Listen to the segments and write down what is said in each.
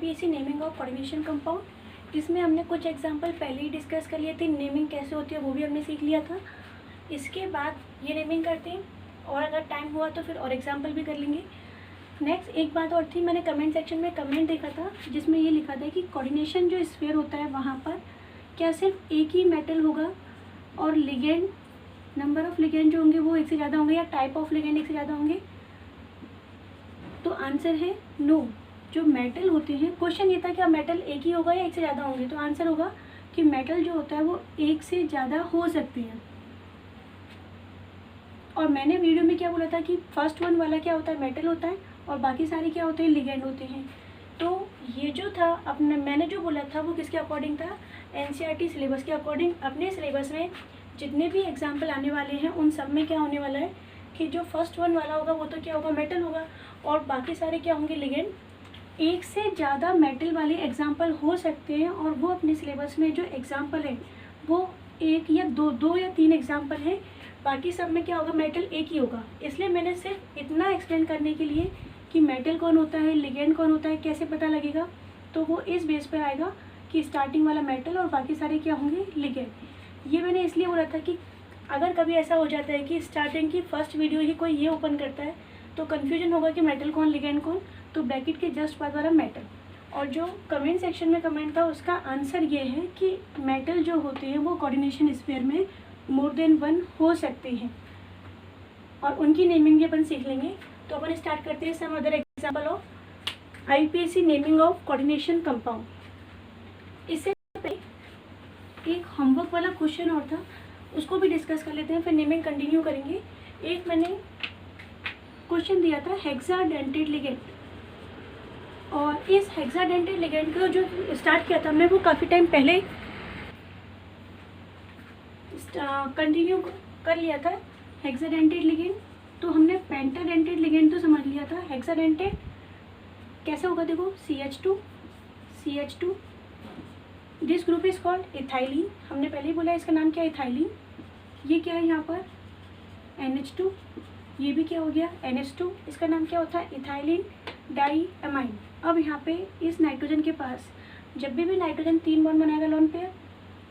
IPAC naming of coordination compound, जिसमें हमने कुछ एग्जांपल पहले ही डिस्कस कर लिए थे। नेमिंग कैसे होती है वो भी हमने सीख लिया था। इसके बाद ये नेमिंग करते हैं और अगर टाइम हुआ तो फिर और एग्जांपल भी कर लेंगे। नेक्स्ट एक बात और थी, मैंने कमेंट सेक्शन में कमेंट देखा था जिसमें ये लिखा था कि कोऑर्डिनेशन जो स्फीयर होता है वहाँ पर क्या सिर्फ एक ही मेटल होगा और लिगेंड, नंबर ऑफ लिगेंड जो होंगे वो एक से ज़्यादा होंगे, या टाइप ऑफ लिगेंड एक से ज़्यादा होंगे? तो आंसर है नो। जो मेटल होते हैं, क्वेश्चन ये था कि मेटल एक ही होगा या एक से ज़्यादा होंगे, तो आंसर होगा कि मेटल जो होता है वो एक से ज़्यादा हो सकते हैं। और मैंने वीडियो में क्या बोला था कि फर्स्ट वन वाला क्या होता है, मेटल होता है, और बाकी सारे क्या होते हैं, लिगेंड होते हैं। तो ये जो था अपने मैंने जो बोला था वो किसके अकॉर्डिंग था, एनसीईआरटी सिलेबस के अकॉर्डिंग। अपने सिलेबस में जितने भी एग्जाम्पल आने वाले हैं उन सब में क्या होने वाला है कि जो फर्स्ट वन वाला होगा वो तो क्या होगा, मेटल होगा, और बाकी सारे क्या होंगे, लिगेंड। एक से ज़्यादा मेटल वाले एग्जाम्पल हो सकते हैं, और वो अपने सिलेबस में जो एग्जाम्पल है वो एक या दो या तीन एग्जाम्पल हैं, बाकी सब में क्या होगा, मेटल एक ही होगा। इसलिए मैंने सिर्फ इतना एक्सप्लेन करने के लिए कि मेटल कौन होता है, लिगेंड कौन होता है, कैसे पता लगेगा, तो वो इस बेस पर आएगा कि स्टार्टिंग वाला मेटल और बाकी सारे क्या होंगे, लिगेंड। ये मैंने इसलिए बोला था कि अगर कभी ऐसा हो जाता है कि स्टार्टिंग की फर्स्ट वीडियो ही कोई ये ओपन करता है तो कन्फ्यूजन होगा कि मेटल कौन, लिगेंड कौन, तो ब्रैकेट के जस्ट बाद वाला मेटल। और जो कमेंट सेक्शन में कमेंट था उसका आंसर ये है कि मेटल जो होते हैं वो कोऑर्डिनेशन स्फीयर में मोर देन वन हो सकते हैं, और उनकी नेमिंग भी अपन सीख लेंगे। तो अपन स्टार्ट करते हैं some other example of IUPAC naming of coordination compound. इससे पहले एक होमवर्क वाला क्वेश्चन और था, उसको भी डिस्कस कर लेते हैं, फिर नेमिंग कंटिन्यू करेंगे। एक मैंने क्वेश्चन दिया था हेक्साडेंटेड लिगेंड, और इस हेक्साडेंटेड लिगेंड को जो स्टार्ट किया था हमने वो काफ़ी टाइम पहले कंटिन्यू कर लिया था। हेक्साडेंटेड लिगेंड तो हमने पेंटाडेंटेड लिगेंड तो समझ लिया था। हेक्साडेंटेड कैसे होगा, देखो CH2 this group is called ethylene. हमने पहले ही बोला इसका नाम क्या है, इथाइलिन। ये क्या है यहाँ पर NH2, ये भी क्या हो गया NH2, इसका नाम क्या होता है, इथाइलिन डाईअमाइन। अब यहाँ पे इस नाइट्रोजन के पास जब भी नाइट्रोजन 3 बॉन्ड बनाएगा लोन पेयर,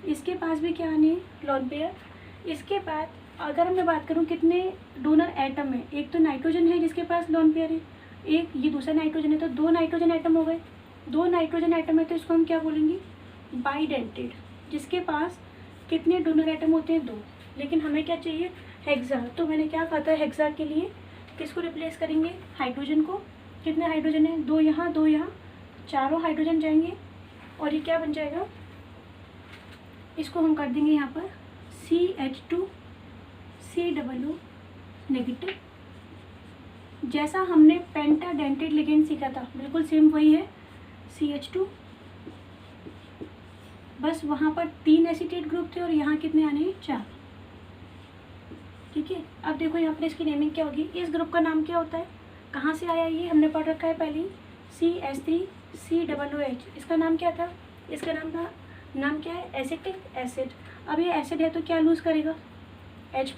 इसके पास भी क्या आने हैं, लोन पेयर। इसके बाद अगर मैं बात करूँ कितने डोनर एटम है, एक तो नाइट्रोजन है जिसके पास लोन पेयर है, एक ये दूसरा नाइट्रोजन है, तो 2 नाइट्रोजन एटम हो गए। 2 नाइट्रोजन एटम है तो इसको हम क्या बोलेंगे, बाईडेंटेड, जिसके पास कितने डोनर एटम होते हैं, 2। लेकिन हमें क्या चाहिए, हेक्सा। तो मैंने क्या कहा था, हेक्सा के लिए किसको रिप्लेस करेंगे, हाइड्रोजन को। कितने हाइड्रोजन है, 2 यहाँ 2 यहाँ, चारों हाइड्रोजन जाएंगे, और ये क्या बन जाएगा, इसको हम कर देंगे यहाँ पर CH2 COO नेगेटिव। जैसा हमने पेंटाडेंटेड लिगेंड सीखा था बिल्कुल सेम वही है, CH2, बस वहाँ पर 3 एसीटेट ग्रुप थे और यहाँ कितने आने हैं, 4। ठीक है, अब देखो यहाँ पर इसकी नेमिंग क्या होगी, इस ग्रुप का नाम क्या होता है, कहाँ से आया ये हमने पढ़ रखा है पहले ही, CH3COOH। इसका नाम क्या था, इसका नाम क्या है, एसिटिक एसिड। अब ये एसिड है तो क्या लूज़ करेगा, H+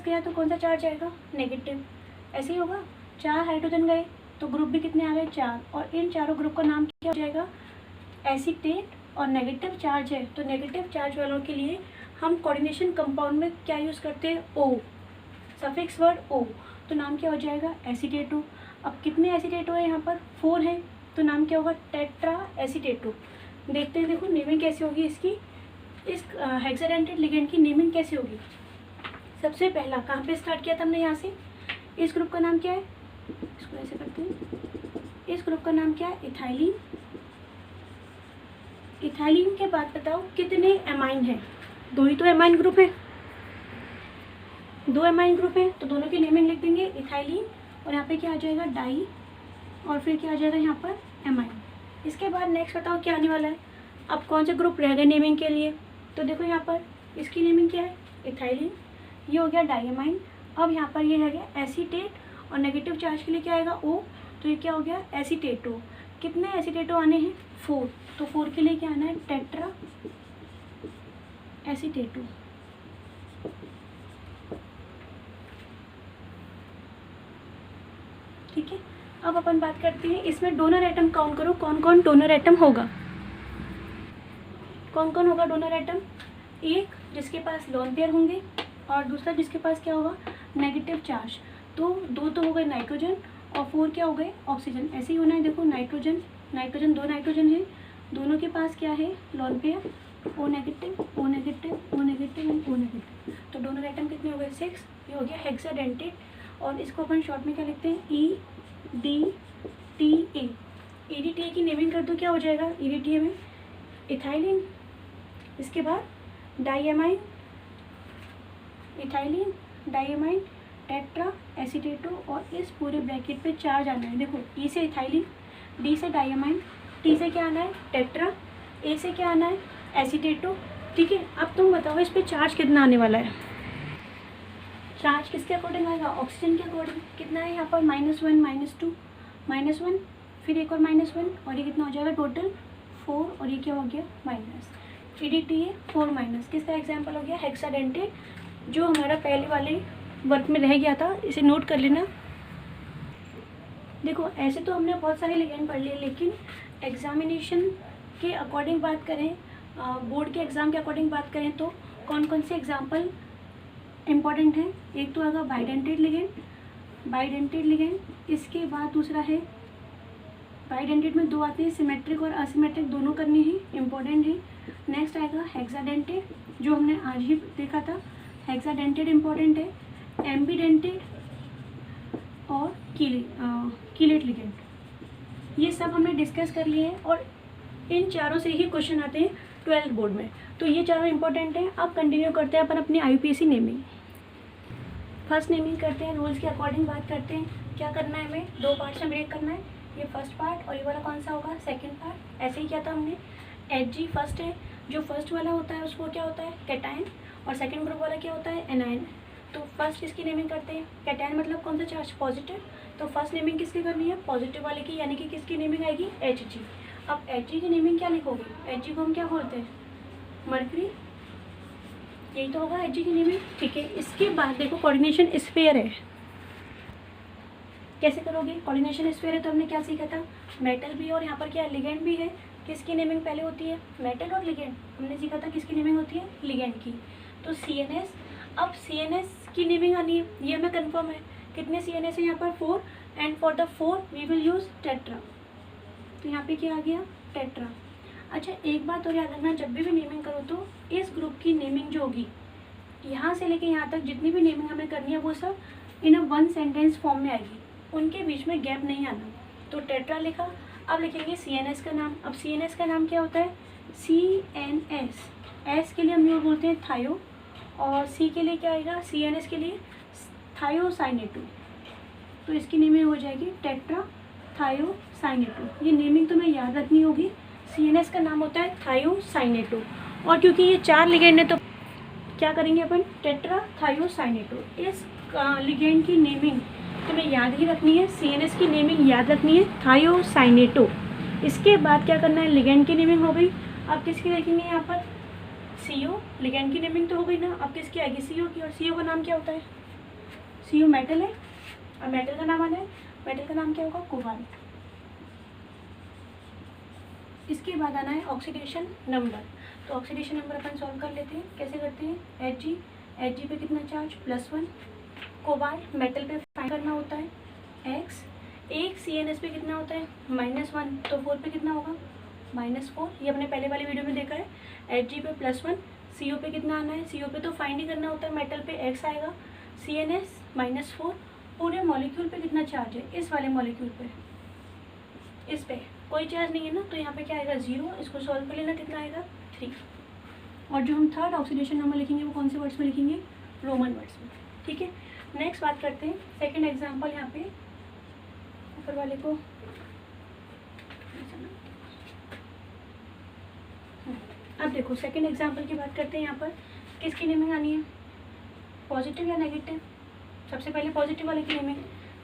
गया तो कौन सा चार्ज आएगा, नेगेटिव। ऐसे ही होगा, 4 हाइड्रोजन गए तो ग्रुप भी कितने आ गए, 4, और इन चारों ग्रुप का नाम क्या हो जाएगा, एसीटेट। और नेगेटिव चार्ज है तो नेगेटिव चार्ज वालों के लिए हम कोऑर्डिनेशन कंपाउंड में क्या यूज़ करते हैं, O, सफिक्स वर्ड O, तो नाम क्या हो जाएगा, एसीटेटो। अब कितने एसीटेटो है यहाँ पर, 4 है, तो नाम क्या होगा, टेट्रा एसीटेटो। देखते हैं, देखो नेमिंग कैसे होगी इसकी, इस हेक्साडेंटेड लिगेंड की नेमिंग कैसे होगी। सबसे पहला कहाँ पे स्टार्ट किया था हमने, यहाँ से। इस ग्रुप का नाम क्या है, इसको ऐसे करते हैं, इस ग्रुप का नाम क्या है, इथाइलिन। इथाइलिन के बाद बताओ कितने एमाइन है, 2 ही तो एमाइन ग्रुप है, 2 एमाइन ग्रुप है, तो दोनों की नेमिंग लिख देंगे, इथाइलिन, और यहाँ पे क्या आ जाएगा, डाई, और फिर क्या आ जाएगा यहाँ पर, एमाइन। इसके बाद नेक्स्ट बताओ क्या आने वाला है, अब कौन से ग्रुप रह गए नेमिंग के लिए, तो देखो यहाँ पर इसकी नेमिंग क्या है, इथाइलिन, ये हो गया डाईअमाइन। अब यहाँ पर ये है गया एसीटेट, और नेगेटिव चार्ज के लिए क्या आएगा, O, तो ये क्या हो गया, एसीटेटो। कितने एसीटेटो आने हैं, 4, तो 4 के लिए क्या आना है, टेट्रा एसीटेटो। ठीक है, अब अपन बात करते हैं इसमें डोनर एटम काउंट करो, कौन कौन डोनर एटम होगा। कौन कौन होगा डोनर एटम? एक जिसके पास लोन पेयर होंगे और दूसरा जिसके पास क्या होगा, नेगेटिव चार्ज। तो दो तो हो गए नाइट्रोजन और 4 क्या हो गए, ऑक्सीजन। ऐसे ही होना है, देखो नाइट्रोजन नाइट्रोजन, 2 नाइट्रोजन है, दोनों के पास क्या है, lone pair, O negative O negative O negative and O negative. तो डोनर एटम कितने हो गए, 6। ये हो गया हेक्साडेंटेट, और इसको अपन शॉर्ट में क्या लिखते हैं, EDTA। EDTA की नेमिंग कर दो, क्या हो जाएगा EDTA में, इथाइलिन, इसके बाद डाइएमाइन, इथाइलिन, डाइएमाइन, टेट्रा एसीटेटो, और इस पूरे ब्रैकेट पे चार्ज आना है। देखो E से इथाइलिन, D से डाइएमाइन, T से क्या आना है, टेट्रा, A से क्या आना है, एसीटेटो। ठीक है, अब तुम बताओ इस पे चार्ज कितना आने वाला है। चार्ज किसके अकॉर्डिंग आएगा, ऑक्सीजन के अकॉर्डिंग। कितना है यहाँ पर, -1 -2 -1, फिर एक और -1, और ये कितना हो जाएगा टोटल 4, और ये क्या हो गया माइनस। EDTA 4-, किसका एग्जाम्पल हो गया, हेक्साडेंटेट, जो हमारा पहले वाले वर्क में रह गया था, इसे नोट कर लेना। देखो ऐसे तो हमने बहुत सारे लिगेंड पढ़ लिए, लेकिन एग्जामिनेशन के अकॉर्डिंग बात करें, बोर्ड के एग्ज़ाम के अकॉर्डिंग बात करें तो कौन कौन से एग्जाम्पल इम्पॉर्टेंट है। एक तो आएगा बाइडेंटेड लिगेंड, इसके बाद दूसरा है बाइडेंटेड में 2 आते हैं, सिमेट्रिक और असिमेट्रिक, दोनों करने ही इम्पॉर्टेंट है। नेक्स्ट आएगा हेक्साडेंटेड, जो हमने आज ही देखा था, हेक्साडेंटेड इम्पॉर्टेंट है, एम्बीडेंटेड और कीलेट लिगेंड, ये सब हमने डिस्कस कर लिए हैं, और इन चारों से ही क्वेश्चन आते हैं 12th बोर्ड में। तो ये चारों इंपॉर्टेंट हैं। अब कंटिन्यू करते हैं अपन अपनी IUPAC नेमिंग। फर्स्ट नेमिंग करते हैं, रूल्स के अकॉर्डिंग बात करते हैं। क्या करना है, हमें 2 पार्ट्स में ब्रेक करना है, ये फर्स्ट पार्ट और ये वाला कौन सा होगा, सेकंड पार्ट। ऐसे ही किया था हमने। Hg फर्स्ट है, जो फर्स्ट वाला होता है उसको क्या होता है, कैटायन, और सेकेंड ग्रुप वाला क्या होता है, एनायन। तो फर्स्ट इसकी नेमिंग करते हैं। कैटायन मतलब कौन सा चार्ज, पॉजिटिव, तो फर्स्ट नेमिंग किसकी करनी है, पॉजिटिव वाले की, यानी कि किसकी नेमिंग आएगी, Hg। अब Hg की नेमिंग क्या लिखोगे, Hg को हम क्या बोलते हैं, मर्करी, यही तो होगा Hg की नेमिंग। ठीक है, इसके बाद देखो कोऑर्डिनेशन स्फीयर है, कैसे करोगे, कोऑर्डिनेशन स्फीयर है तो हमने क्या सीखा था, मेटल भी और यहाँ पर क्या लिगेंड भी है, किसकी नेमिंग पहले होती है, मेटल और लिगेंड। हमने सीखा था किसकी नेमिंग होती है, लिगेंड की। तो CNS, अब CNS की नेमिंग आनी है, ये हमें कंफर्म है। कितने CNS है यहाँ पर, 4, and for the 4 we will use tetra. तो यहाँ पे क्या आ गया, टेट्रा। अच्छा एक बात और याद रखना, जब भी नेमिंग करो तो इस ग्रुप की नेमिंग जो होगी, यहाँ से लेके यहाँ तक जितनी भी नेमिंग हमें करनी है वो सब इन 1 सेंटेंस फॉर्म में आएगी, उनके बीच में गैप नहीं आना। तो टेट्रा लिखा, अब लिखेंगे CNS का नाम। अब CNS का नाम क्या होता है, CNS। S के लिए हम यूँ बोलते हैं थायो, और C के लिए क्या आएगा, CNS के लिए थायोसाइनेटो। तो इसकी नेमिंग हो जाएगी टेट्रा थायोसाइनेटो। ये नेमिंग तुम्हें याद रखनी होगी। CNS का नाम होता है थायोसाइनेटो, और क्योंकि ये 4 लिगेंड है तो क्या करेंगे अपन, टेट्रा थायोसाइनेटो। इस लिगेंड की नेमिंग तुम्हें याद ही रखनी है, CNS की नेमिंग याद रखनी है थायोसाइनेटो। इसके बाद क्या करना है, लिगेंड की नेमिंग हो गई। अब किसकी देखेंगे यहाँ पर, CO, लिगेंड की नेमिंग तो हो गई ना, अब किसकी आएगी, CO की। और CO का नाम क्या होता है, CO मेटल है, और मेटल का नाम आना है, मेटल का नाम क्या होगा, कोबाल्ट। इसके बाद आना है ऑक्सीडेशन नंबर। तो ऑक्सीडेशन नंबर अपन सॉल्व कर लेते हैं, कैसे करते हैं, Hg पे कितना चार्ज, +1, कोबाल्ट मेटल पे फाइंड करना होता है X, एक CNS पे कितना होता है, -1, तो 4 पे कितना होगा, -4। ये अपने पहले वाली वीडियो में देखा है। Hg पे +1, CO पे कितना आना है, CO पे तो फाइंड ही करना होता है, मेटल पे X आएगा, CNS -4। पूरे मॉलिक्यूल पे कितना चार्ज है, इस वाले मॉलिक्यूल पे, इस पे कोई चार्ज नहीं है ना, तो यहाँ पे क्या आएगा, 0। इसको सॉल्व कर लेना, कितना आएगा, 3। और जो हम थर्ड ऑक्सीडेशन नंबर लिखेंगे वो कौन से वर्ड्स में लिखेंगे, रोमन वर्ड्स में। ठीक है, नेक्स्ट बात करते हैं सेकंड एग्जांपल। यहाँ पे ऊपर वाले को अब देखो सेकंड एग्जांपल की बात करते हैं। यहाँ पर किसकी नेमिंग आनी है, पॉजिटिव या नेगेटिव। सबसे पहले पॉजिटिव वाले की नेमिंग,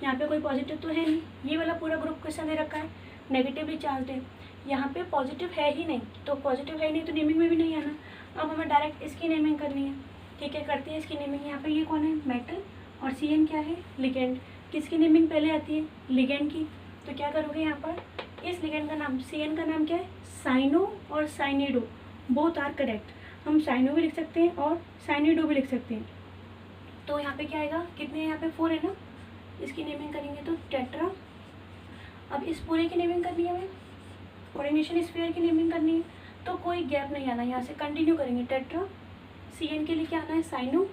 यहाँ पे कोई पॉजिटिव तो है नहीं, ये वाला पूरा ग्रुप क्वेश्चन दे रखा है, नेगेटिवली चार्ज है। यहाँ पे पॉजिटिव है ही नहीं, तो पॉजिटिव है ही नहीं तो नेमिंग में भी नहीं आना। अब हमें डायरेक्ट इसकी नेमिंग करनी है। ठीक है, करते हैं इसकी नेमिंग। यहाँ पे ये कौन है, मेटल, और CN क्या है, लिगेंड। किसकी नेमिंग पहले आती है, लिगेंड की। तो क्या करोगे यहाँ पर, इस लिगेंड का नाम, CN का नाम क्या है, साइनो और साइनिडो, बोथ आर करेक्ट। हम साइनो भी लिख सकते हैं और साइनिडो भी लिख सकते हैं। तो यहाँ पे क्या आएगा, कितने यहाँ पे 4 है ना, इसकी नेमिंग करेंगे तो टेट्रा। अब इस पूरे की नेमिंग करनी है हमें, कोऑर्डिनेशन स्फीयर की नेमिंग करनी है, तो कोई गैप नहीं आना, यहाँ से कंटिन्यू करेंगे। टेट्रा, CN के लिए क्या आना है, साइनो।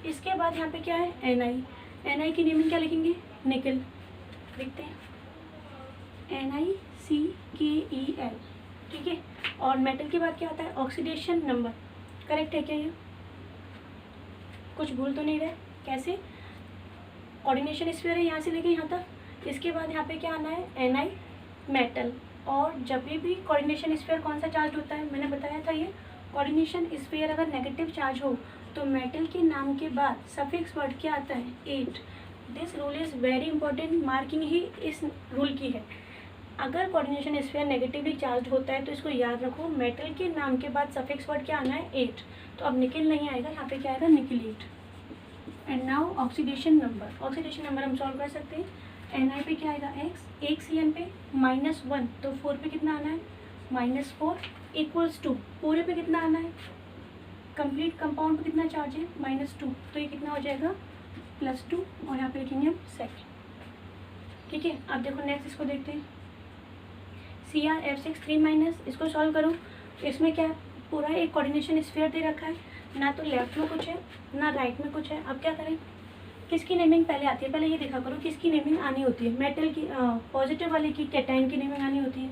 इसके बाद यहाँ पे क्या है, NI की नेमिंग क्या लिखेंगे, निकल, लिखते हैं NiCKEL, ठीक है। और मेटल के बाद क्या आता है, ऑक्सीडेशन नंबर, करेक्ट है क्या ये, कुछ भूल तो नहीं रहे, कैसे, कोऑर्डिनेशन स्फीयर है यहाँ से लेके यहाँ तक। इसके बाद यहाँ पे क्या आना है, Ni मेटल। और जब भी कोऑर्डिनेशन स्फीयर कौन सा चार्ज होता है, मैंने बताया था ये, कोऑर्डिनेशन स्फीयर अगर नेगेटिव चार्ज हो तो मेटल के नाम के बाद सफिक्स वर्ड क्या आता है, 8। This rule is very important, marking ही इस रूल की है। अगर कोऑर्डिनेशन स्फीयर नेगेटिवली चार्ज होता है तो इसको याद रखो, मेटल के नाम के बाद सफिक्स वर्ड क्या आना है, 8। तो अब निकल नहीं आएगा, यहाँ पे क्या आएगा, निकलेट। एंड नाउ ऑक्सीडेशन नंबर हम सॉल्व कर सकते हैं। Ni पे क्या आएगा, x, एक CN पे -1, तो 4 पे कितना आना है, -4 इक्वल्स टू, पूरे पे कितना आना है, कंप्लीट कंपाउंड पे कितना चार्ज है, -2, तो ये कितना हो जाएगा, +2, और यहाँ पे लिखेंगे हम सेकेंड, ठीक है। अब देखो नेक्स्ट इसको देखते हैं, CrF6 3-, इसको सॉल्व करो। इसमें क्या है, पूरा एक कोऑर्डिनेशन स्फीयर दे रखा है, ना तो लेफ्ट में कुछ है ना राइट में कुछ है। अब क्या करें, किसकी नेमिंग पहले आती है, पहले ये देखा करो किसकी नेमिंग आनी होती है, मेटल की, पॉजिटिव वाले की, कैटाइन की नेमिंग आनी होती है।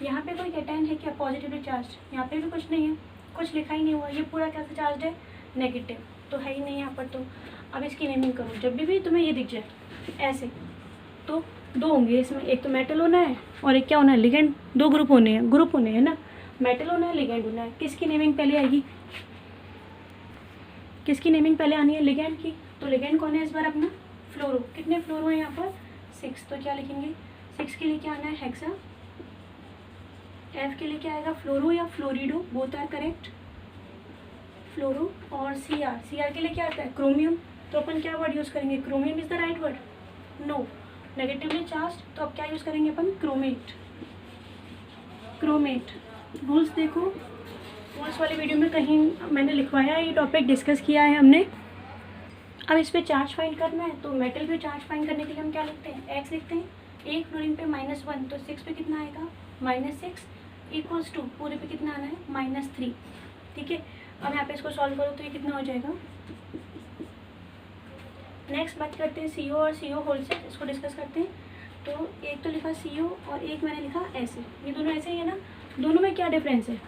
यहाँ पे कोई कैटाइन है क्या, पॉजिटिवली चार्ज, यहाँ पे भी कुछ नहीं है, कुछ लिखा ही नहीं हुआ, ये पूरा कैसे चार्ज है, नेगेटिव, तो है ही नहीं यहाँ पर। तो अब इसकी नेमिंग करो, जब भी तुम्हें ये दिख जाए ऐसे, तो 2 होंगे इसमें, एक तो मेटल होना है और एक क्या होना है, लिगेंड। 2 ग्रुप होने हैं ना, मेटल होना है, लिगेंड होना है। किसकी नेमिंग पहले आएगी, किसकी नेमिंग पहले आनी है, लिगेंड की। तो लिगेंड कौन है इस बार अपना, फ्लोरो। कितने फ्लोरो है यहाँ पर, 6, तो क्या लिखेंगे, 6 के लिए क्या आना है, हेक्सा। F के लिए क्या आएगा, फ्लोरो या फ्लोरिडो, बोथ आर करेक्ट, फ्लोरो। और CR के लिए क्या आता है, क्रोमियम। तो अपन क्या वर्ड यूज़ करेंगे, chromium is the right word, no, negatively charge, तो अब क्या यूज़ करेंगे अपन, क्रोमेट। रूल्स देखो, रूल्स वाली वीडियो में कहीं मैंने लिखवाया है, ये टॉपिक डिस्कस किया है हमने। अब इस पर चार्ज फाइंड करना है, तो मेटल पे चार्ज फाइंड करने के लिए हम क्या लिखते हैं, x लिखते हैं। एक फ्लोरीन पे -1, तो 6 पे कितना आएगा, -6 इक्वल्स टू, पूरे पे कितना आना है, -3, ठीक है। अब यहाँ पे इसको सॉल्व करो तो ये कितना हो जाएगा। नेक्स्ट बात करते हैं CO और CO होलसेल, इसको डिस्कस करते हैं। तो एक तो लिखा CO और एक मैंने लिखा ऐसे, ये दोनों ऐसे ही है ना, दोनों में क्या डिफरेंस है,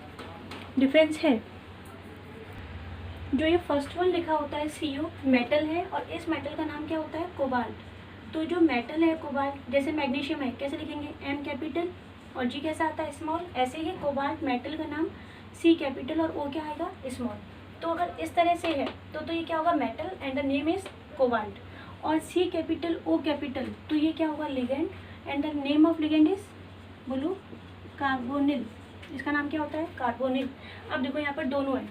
डिफरेंस है। जो ये फर्स्ट वन लिखा होता है CO, मेटल है, और इस मेटल का नाम क्या होता है, कोबाल्ट। तो जो मेटल है कोबाल्ट, जैसे मैग्नीशियम है, कैसे लिखेंगे, M कैपिटल और G कैसा आता है, स्मॉल। ऐसे ही कोबाल्ट मेटल का नाम C कैपिटल और O क्या आएगा, स्मॉल। तो अगर इस तरह से है तो ये क्या होगा, metal and the name is cobalt. और C कैपिटल O कैपिटल, तो ये क्या होगा, ligand and the name of ligand is, बोलो, कार्बोनिल। इसका नाम क्या होता है, कार्बोनिल। अब देखो यहाँ पर दोनों है,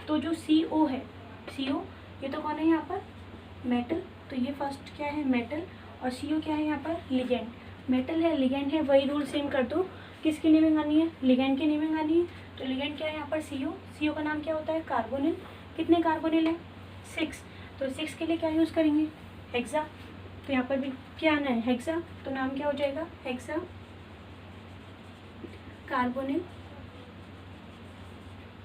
तो जो CO है, CO ये तो कौन है यहाँ पर, मेटल, तो ये फर्स्ट क्या है, मेटल, और CO क्या है यहाँ पर, लिगेंड। मेटल है, लिगेंड है, वही रूल सेम कर दो, किसकी नेमिंग आनी है, लिगेंड की नेमिंग आनी है। तो लिगेंड क्या है यहाँ पर, CO का नाम क्या होता है, कार्बोनिल। कितने कार्बोनिल है, 6, तो 6 के लिए क्या यूज़ करेंगे, हेक्सा। तो यहाँ पर भी क्या आना है, हेक्सा, तो नाम क्या हो जाएगा, हेक्सा कार्बोनिल,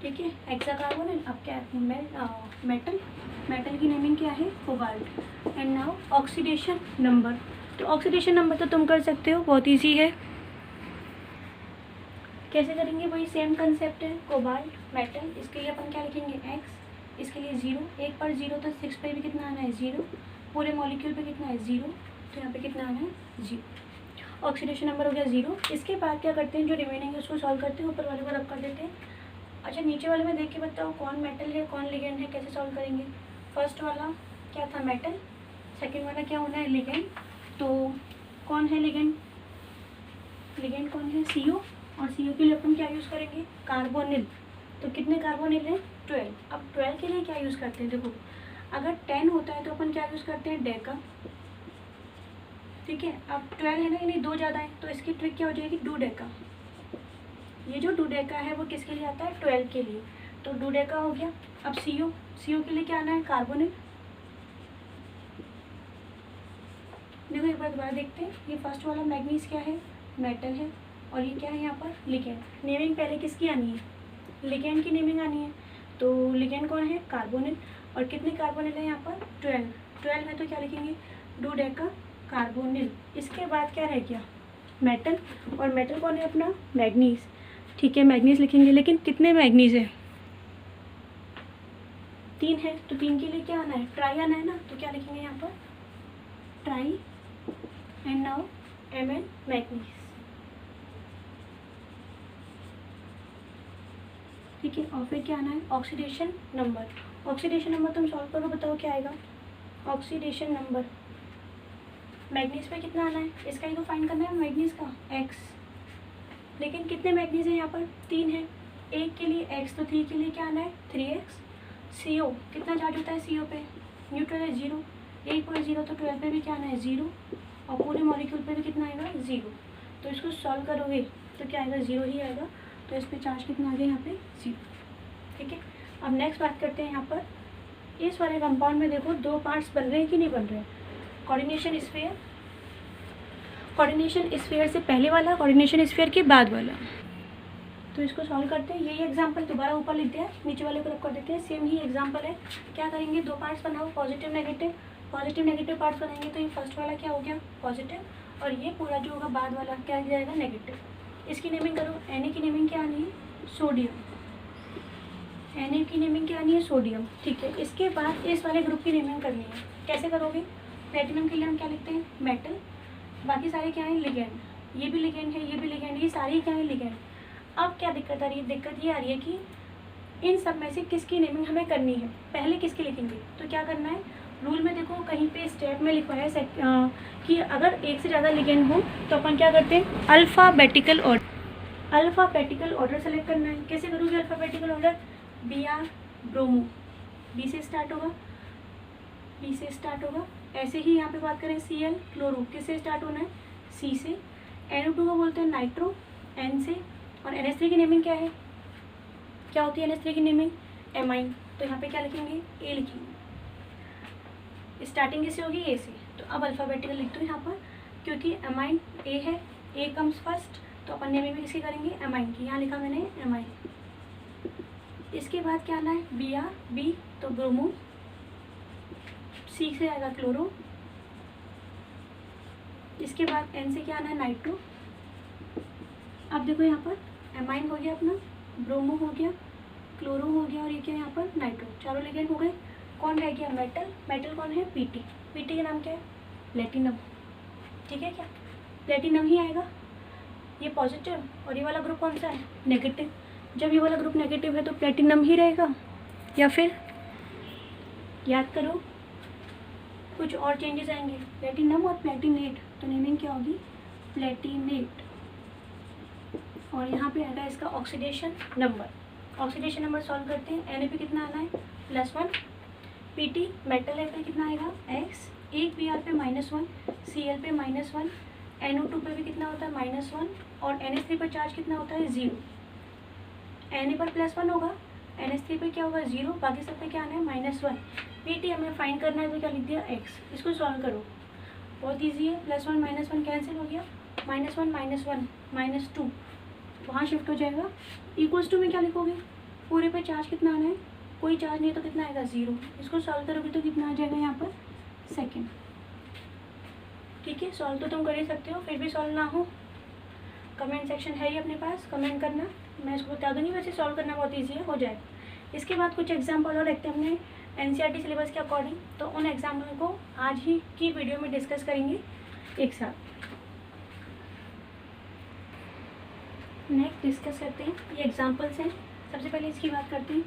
ठीक है, हेक्सा कार्बोनिल। अब क्या है, मेटल की नेमिंग क्या है, cobalt. And now oxidation number, तो ऑक्सीडेशन नंबर तो तुम कर सकते हो, बहुत ईजी है। कैसे करेंगे, वही सेम कंसेप्ट है, कोबाल्ट मेटल, इसके लिए अपन क्या लिखेंगे, x, इसके लिए 0, एक पर 0, तो 6 पे भी कितना आना है, 0, पूरे मॉलिक्यूल पे कितना है, 0, तो यहाँ पे कितना आना है, 0। ऑक्सीडेशन नंबर हो गया 0। इसके बाद क्या करते हैं, जो रिमेनिंग है उसको सॉल्व करते हैं, ऊपर वाले को रब कर देते हैं। अच्छा, नीचे वाले में देख के बताओ कौन मेटल है कौन लिगेंड है, कैसे सॉल्व करेंगे। फर्स्ट वाला क्या था, मेटल, सेकंड वाला क्या होना है, लिगेंड। तो कौन है लिगेंड, लिगेंड कौन है, CO, और CO के लिए अपन क्या यूज़ करेंगे, कार्बोनिल। तो कितने कार्बोनिल हैं, 12। अब 12 के लिए क्या यूज़ करते हैं, देखो अगर 10 होता है तो अपन क्या यूज़ करते हैं, डेका, ठीक है। अब 12 है ना, यानी 2 ज़्यादा है, तो इसकी ट्रिक क्या हो जाएगी, डूडेका। ये जो डूडेका है वो किसके लिए आता है, 12 के लिए, तो डूडेका हो गया। अब CO, CO के लिए क्या आना है, कार्बोनिल। देखो एक बार दोबारा देखते हैं, ये फर्स्ट वाला मैग्नीज क्या है, मेटल है, और ये क्या है यहाँ पर, लिगेंड। नेमिंग पहले किसकी आनी है, लिगेंड की नेमिंग आनी है। तो लिगेंड कौन है, कार्बोनिल, और कितने कार्बोनिल है यहाँ पर, 12 है, तो क्या लिखेंगे, डूडेका कार्बोनिल। इसके बाद क्या रह गया, मेटल, और मेटल कौन है अपना, मैग्नीज। ठीक है, मैग्नीज लिखेंगे, लेकिन कितने मैग्नीज है, 3 है, तो 3 के लिए क्या आना है, ट्राई आना है ना, तो क्या लिखेंगे यहाँ पर, try, and now Mn manganese. ठीक है, और फिर क्या आना है, ऑक्सीडेशन नंबर। ऑक्सीडेशन नंबर तुम सॉल्व करो, बताओ क्या आएगा, ऑक्सीडेशन नंबर। मैग्नीज पे कितना आना है, इसका ही तो फाइंड करना है, मैग्नीज का x। लेकिन कितने मैग्नीज है यहाँ पर, 3 है, एक के लिए x, तो 3 के लिए क्या आना है, 3x। CO कितना चार्ज होता है, CO पे न्यूट्रल है 0, 1 पर 0, तो 12 पे भी क्या आना है, 0, और पूरे मॉलिक्यूल पे भी कितना आएगा, 0। तो इसको सॉल्व करोगे तो क्या आएगा, 0 ही आएगा। तो इस पर चार्ज कितना आ गया, यहाँ पे 0। ठीक है, अब नेक्स्ट बात करते हैं यहाँ पर, इस वाले कंपाउंड में देखो 2 पार्ट्स बन रहे हैं कि नहीं बन रहे हैं, कोऑर्डिनेशन स्फीयर, कोऑर्डिनेशन स्फीयर से पहले वाला, कोऑर्डिनेशन स्फीयर के बाद वाला। तो इसको सॉल्व करते हैं, यही एग्जांपल दोबारा ऊपर लिखते हैं, नीचे वाले को रख कर देते हैं, सेम ही एग्जांपल है। क्या करेंगे, 2 पार्ट्स बनाओ, positive negative, positive negative parts बनाएंगे, तो ये फर्स्ट वाला क्या हो गया, पॉजिटिव, और ये पूरा जो होगा बाद वाला क्या हो जाएगा, नेगेटिव। इसकी नेमिंग करो, Na की नेमिंग क्या आनी है, सोडियम। Na की नेमिंग क्या आनी है, सोडियम। ठीक है, इसके बाद इस वाले ग्रुप की नेमिंग करनी है, कैसे करोगे, प्लेटिनम के लिए हम क्या लिखते हैं, मेटल, बाकी सारे क्या हैं, लिगेंड। ये भी लिगेंड है, ये भी लिगेंड, ये सारी क्या है, लिगेंड। अब क्या दिक्कत आ रही है, दिक्कत ये आ रही है कि इन सब में से किसकी नेमिंग हमें करनी है, पहले किसकी लिखेंगे। तो क्या करना है, रूल में देखो कहीं पे स्टेप में लिखवाया है कि अगर एक से ज़्यादा लिगेंड हो तो अपन क्या करते हैं, अल्फ़ाबेटिकल ऑर्डर सेलेक्ट करना है। कैसे करोगे alphabetical order, Br bromo, B से स्टार्ट होगा, ऐसे ही यहाँ पे बात करें Cl क्लोरो, किससे स्टार्ट होना है, C से। NO2 को बोलते हैं नाइट्रो, N से। और NH3 की नेमिंग क्या है, क्या होती है NH3 की नेमिंग, एमाइन। तो यहाँ पे क्या लिखेंगे, A लिखेंगे, स्टार्टिंग किससे होगी, A से। तो अब अल्फ़ाबेटिकल लिख दो यहाँ पर, क्योंकि एमाइन A है, A कम्स फर्स्ट, तो अपन नेमिंग भी किसकी करेंगे, एमाइन की, यहाँ लिखा मैंने एमाइन। इसके बाद क्या आना है, Br, B तो ब्रोमो, C से आएगा क्लोरो, इसके बाद N से क्या आना है, नाइट्रो। अब देखो यहाँ पर एमाइन हो गया अपना, ब्रोमो हो गया, क्लोरो हो गया, और ये क्या यहाँ पर नाइट्रो, चारों लिगेंड हो गए। कौन रह गया, मेटल। मेटल कौन है, Pt। Pt का नाम क्या है, प्लेटिनम। ठीक है, क्या प्लेटिनम ही आएगा। ये पॉजिटिव, और ये वाला ग्रुप कौन सा है, नेगेटिव। जब ये वाला ग्रुप नेगेटिव है तो प्लेटिनम ही रहेगा, या फिर याद करो कुछ और चेंजेस आएंगे, प्लेटिनम और प्लेटिनेट, तो नेमिंग क्या होगी, प्लेटिनेट। और यहाँ पे आएगा इसका oxidation number. Oxidation number solve करते हैं, Na पे कितना आना है, +1, Pt मेटल है, पे कितना आएगा, x, एक Br पे -1, Cl पे -1, NO2 पे भी कितना होता है, -1, और NH3 पर चार्ज कितना होता है, 0। Na पर +1 होगा, NH3 पे क्या होगा, 0, बाकी सब पे क्या आना है, -1। Pt हमें फाइंड करना है, तो क्या लिख दिया, x। इसको सॉल्व करो, बहुत ईजी है, +1 -1 कैंसिल हो गया, -1 -2 वहाँ शिफ्ट हो जाएगा। इक्वल्स टू में क्या लिखोगे, पूरे पे चार्ज कितना आना है, कोई चार्ज नहीं है तो कितना आएगा, 0। इसको सॉल्व करोगे तो कितना आ जाएगा यहाँ पर, सेकेंड। ठीक है, सॉल्व तो तुम कर ही सकते हो, फिर भी सॉल्व ना हो कमेंट सेक्शन है ही अपने पास, कमेंट करना, मैं इसको बता दूँगी। वैसे सॉल्व करना बहुत ईजी है, हो जाएगा। इसके बाद कुछ एग्जाम्पल और रखते हैं अपने NCERT सिलेबस के अकॉर्डिंग, तो उन एग्जाम्पल को आज ही की वीडियो में डिस्कस करेंगे एक साथ। नेक्स्ट डिस्कस करते हैं, ये एग्जांपल्स हैं। सबसे पहले इसकी बात करते हैं,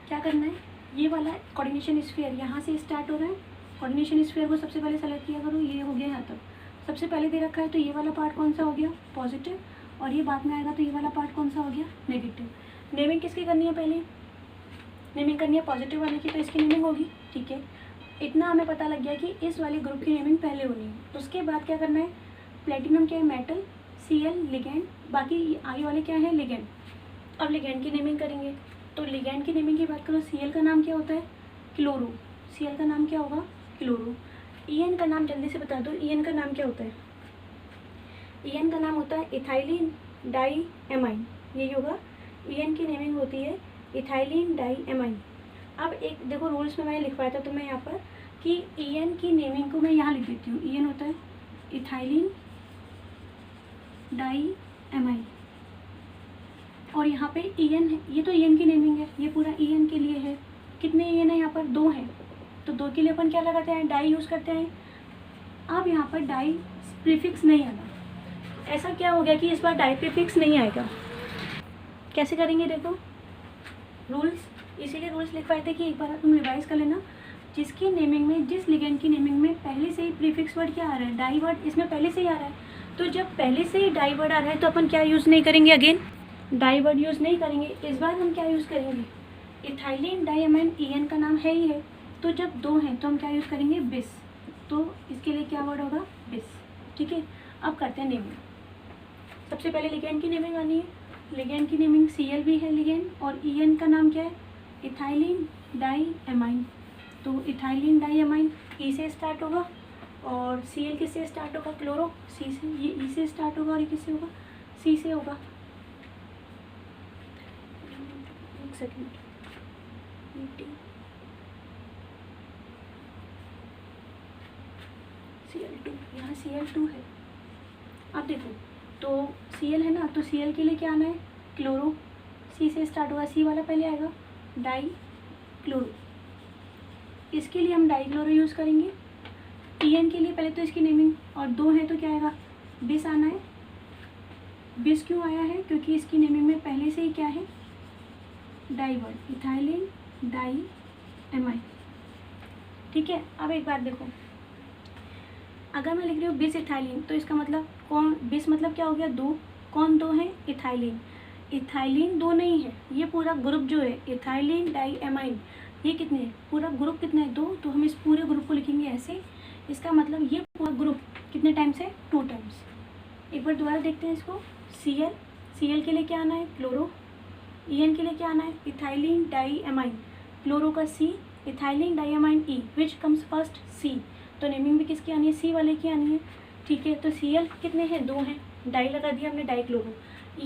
क्या करना है, ये वाला कोऑर्डिनेशन स्फीयर यहाँ से स्टार्ट हो रहा है, कोऑर्डिनेशन स्फीयर को सबसे पहले सेलेक्ट किया करो, ये हो गया यहाँ तक, सबसे पहले दे रखा है, तो ये वाला पार्ट कौन सा हो गया, पॉजिटिव, और ये बाद में आएगा तो ये वाला पार्ट कौन सा हो गया, नेगेटिव। नेमिंग किसकी करनी है, पहले नेमिंग करनी है पॉजिटिव वाले की, तो इसकी नेमिंग होगी, ठीक है। इतना हमें पता लग गया कि इस वाले ग्रुप की नेमिंग पहले होनी है। उसके बाद क्या करना है, प्लेटिनम क्या है मेटल, Cl लिगेंड, बाकी आगे वाले क्या है लिगेंड। अब लिगेंड की नेमिंग करेंगे, तो लिगेंड की नेमिंग की बात करो, Cl का नाम क्या होता है क्लोरो, Cl का नाम क्या होगा क्लोरो। En का नाम जल्दी से बता दो, En का नाम क्या होता है, En का नाम होता है इथाइलिन डाई एमाइन, यही होगा। En की नेमिंग होती है इथाइलिन डाई एमाइन। अब एक देखो रूल्स में मैंने लिखवाया था तुम्हें यहाँ पर कि En की नेमिंग को मैं यहाँ लिख देती हूँ। En होता है इथाइलिन डाई एमाइन, और यहाँ पे En है, ये तो En की नेमिंग है, ये पूरा En के लिए है। कितने En है यहाँ पर, 2 हैं, तो 2 के लिए अपन क्या लगाते हैं, डाई यूज़ करते हैं। अब यहाँ पर डाई प्रीफिक्स नहीं आना, ऐसा क्या हो गया कि इस बार डाई प्रीफिक्स नहीं आएगा। कैसे करेंगे देखो रूल्स, इसीलिए रूल्स लिखवाए थे कि एक बार तुम रिवाइज कर लेना। जिसकी नेमिंग में, जिस लिगेंड की नेमिंग में पहले से ही प्रीफिक्स वर्ड क्या आ रहा है, डाई वर्ड इसमें पहले से ही आ रहा है, तो जब पहले से ही डाई वर्ड आ रहा है तो अपन क्या यूज़ नहीं करेंगे, अगेन डाई वर्ड यूज़ नहीं करेंगे। इस बार हम क्या यूज़ करेंगे, इथाइलिन डाईएमाइन En का नाम है ही है, तो जब 2 हैं तो हम क्या यूज़ करेंगे बिस, तो इसके लिए क्या वर्ड होगा बिस। ठीक है, अब करते हैं नेमिंग। सबसे पहले लिगेंड की नेमिंग आनी है। लिगेंड की नेमिंग Cl भी है लिगेंड, और En का नाम क्या है इथाइलिन डाईएमाइन, तो इथाइलिन डाईएमाइन E से स्टार्ट होगा, और Cl किससे स्टार्ट होगा क्लोरो, C से, ये E से स्टार्ट होगा और ये किससे होगा C से होगा। एक सेकेंड, Cl2, यहाँ Cl2 है। अब देखो तो Cl है ना, तो Cl के लिए क्या आना है क्लोरो, C से स्टार्ट होगा, C वाला पहले आएगा, डाई क्लोरो, इसके लिए हम डाई क्लोरो यूज़ करेंगे। En के लिए पहले तो इसकी नेमिंग, और 2 है तो क्या आएगा बिस आना है। बिस क्यों आया है, क्योंकि इसकी नेमिंग में पहले से ही क्या है di word, ethylene di amine. ठीक है, अब एक बात देखो, अगर मैं लिख रही हूँ बिस इथाइलिन, तो इसका मतलब कौन, बिस मतलब क्या हो गया 2, कौन 2 है इथाइलिन, इथाइलिन 2 नहीं है, ये पूरा ग्रुप जो है इथाइलिन डाई एमाइन, ये कितने हैं, पूरा ग्रुप कितना है 2, तो हम इस पूरे ग्रुप को लिखेंगे ऐसे। इसका मतलब ये पूरा ग्रुप कितने टाइम्स है 2 टाइम्स। एक बार दोबारा देखते हैं इसको, Cl के लिए क्या आना है क्लोरो, En के लिए क्या आना है इथाइलिन डाई एमाइन, क्लोरो का C, ethylene diamine E, which comes first C, तो नेमिंग भी किसकी आनी है C वाले की आनी है। ठीक है, तो Cl कितने हैं 2 हैं, डाई लगा दिया हमने डाई क्लोरो।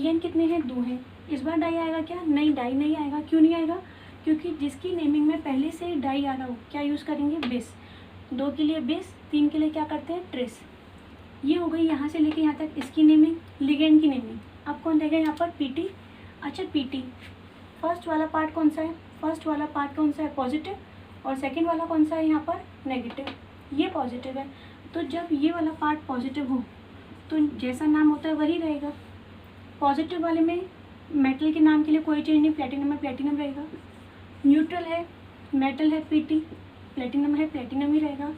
En कितने हैं 2 हैं, इस बार डाई आएगा क्या, नहीं डाई नहीं आएगा। क्यों नहीं आएगा, क्योंकि जिसकी नेमिंग में पहले से ही डाई आ रहा हो क्या यूज़ करेंगे बिस, 2 के लिए बिस, 3 के लिए क्या करते हैं ट्रेस। ये हो गई यहाँ से लेके यहाँ तक इसकी नेमिंग, लिगेंड की नेमिंग। अब कौन रहेगा यहाँ पर Pt। अच्छा Pt फर्स्ट वाला पार्ट कौन सा है, फर्स्ट वाला पार्ट कौन सा है पॉजिटिव, और सेकंड वाला कौन सा है यहाँ पर नेगेटिव, ये पॉजिटिव है। तो जब ये वाला पार्ट पॉजिटिव हो तो जैसा नाम होता है वही रहेगा। पॉजिटिव वाले में मेटल के नाम के लिए कोई चेंज नहीं, प्लेटिनम में प्लेटिनम रहेगा, न्यूट्रल है मेटल है Pt, प्लेटिनम है प्लेटिनम ही रहेगा।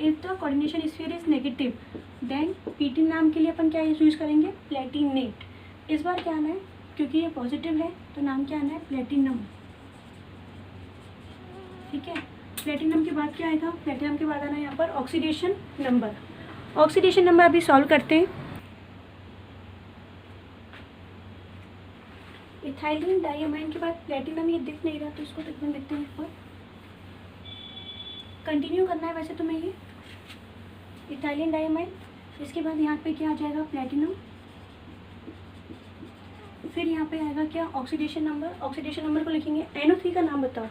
If the coordination sphere is negative then Pt नाम के लिए अपन क्या यूज़ करेंगे प्लेटिनेट। इस बार क्या आना है, क्योंकि ये पॉजिटिव है तो नाम क्या आना है प्लेटिनम। ठीक है, प्लेटिनम के बाद क्या आएगा, प्लेटिनम के बाद आना है यहाँ पर ऑक्सीडेशन नंबर। ऑक्सीडेशन नंबर अभी सॉल्व करते हैं। इथाइलिन डाईएमाइन के बाद प्लेटिनम, ये दिख नहीं रहा तो इसको लिखते हैं ऊपर, कंटिन्यू करना है वैसे तुम्हें ये इथाइलिन डाईएमाइन, इसके बाद यहाँ पे क्या आ जाएगा प्लेटिनम, फिर यहाँ पे आएगा क्या ऑक्सीडेशन नंबर। ऑक्सीडेशन नंबर को लिखेंगे। NO3 का नाम बताओ,